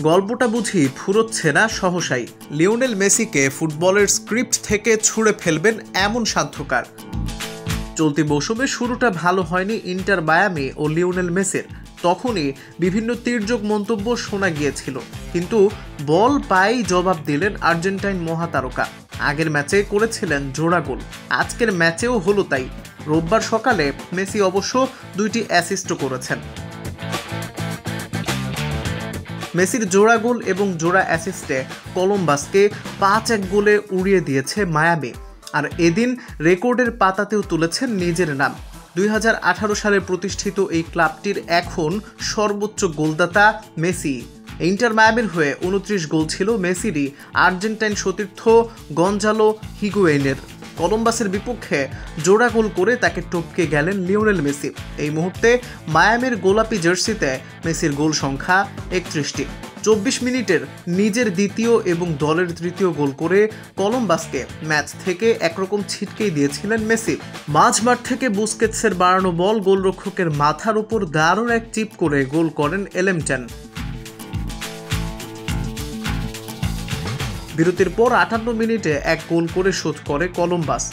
গল্পটা বুঝি ফুরোচ্ছে না সহসাই। লিওনেল মেসিকে ফুটবলের স্ক্রিপ্ট থেকে ছুঁড়ে ফেলবেন এমন সাধ্যকার। চলতি মৌসুমে শুরুটা ভালো হয়নি ইন্টার মায়ামি ও লিওনেল মেসির। তখনই বিভিন্ন তির্যক মন্তব্য শোনা গিয়েছিল, কিন্তু বল পাই জবাব দিলেন আর্জেন্টাইন মহাতারকা। আগের ম্যাচে করেছিলেন জোড়া গোল, আজকের ম্যাচেও হলো তাই। রোববার সকালে মেসি অবশ্য 2টি অ্যাসিস্টও করেছেন। মেসির জোড়া গোল এবং জোড়া অ্যাসিস্টে কলম্বাসকে 5-1 গোলে উড়িয়ে দিয়েছে মায়ামি। আর এদিন রেকর্ডের পাতাতেও তুলেছেন নিজের নাম। 2018 সালে প্রতিষ্ঠিত এই ক্লাবটির এখন সর্বোচ্চ গোলদাতা মেসি। ইন্টার মায়ামির হয়ে 29 গোল ছিল মেসিরই, আর্জেন্টাইন সতীর্থ গঞ্জালো হিগুয়েইনের। কলম্বাসের বিপক্ষে জোড়া গোল করে তাকে টপকে গেলেন লিওনেল মেসি। এই মুহূর্তে মায়ামির গোলাপি জার্সিতে মেসির গোল সংখ্যা 31টি। 24 মিনিটের নিজের দ্বিতীয় এবং দলের তৃতীয় গোল করে কলম্বাসকে ম্যাচ থেকে একরকম ছিটকেই দিয়েছিলেন মেসি। মাঝমাঠ থেকে বুস্কেটসের বাড়ানো বল গোলরক্ষকের মাথার উপর দারুণ এক চিপ করে গোল করেন এলেমটেন। বিরতির পর 58 মিনিটে এক গোল করে শোধ করে কলম্বাস।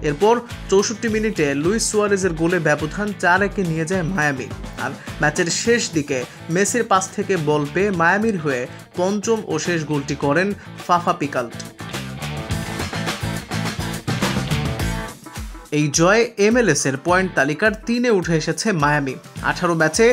এরপর 64 মিনিটে লুইস সুয়ারেজের গোলে ব্যবধান 4-1-এ নিয়ে যায় মায়ামি। আর ম্যাচের শেষ দিকে মেসির পাস থেকে বল পেয়ে মায়ামির হয়ে পঞ্চম ও শেষ গোলটি করেন ফাফা পিকাল্ট। এই জয়ে MLS এর পয়েন্ট তালিকার 3-এ উঠে এসেছে মায়ামি। 18 ম্যাচে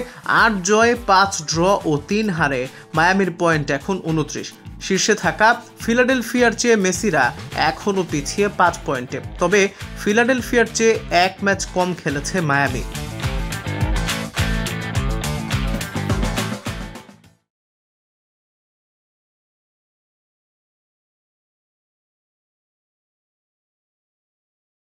8 জয়, 5 ড্র ও 3 হারে মায়ামির পয়েন্ট এখন 29। শীর্ষে থাকা ফিলাডেলফিয়ার চেয়ে মেসিরা এখনও পিছিয়ে 5 পয়েন্টে। তবে ফিলাডেলফিয়ার চেয়ে 1 ম্যাচ কম খেলেছে মায়ামি।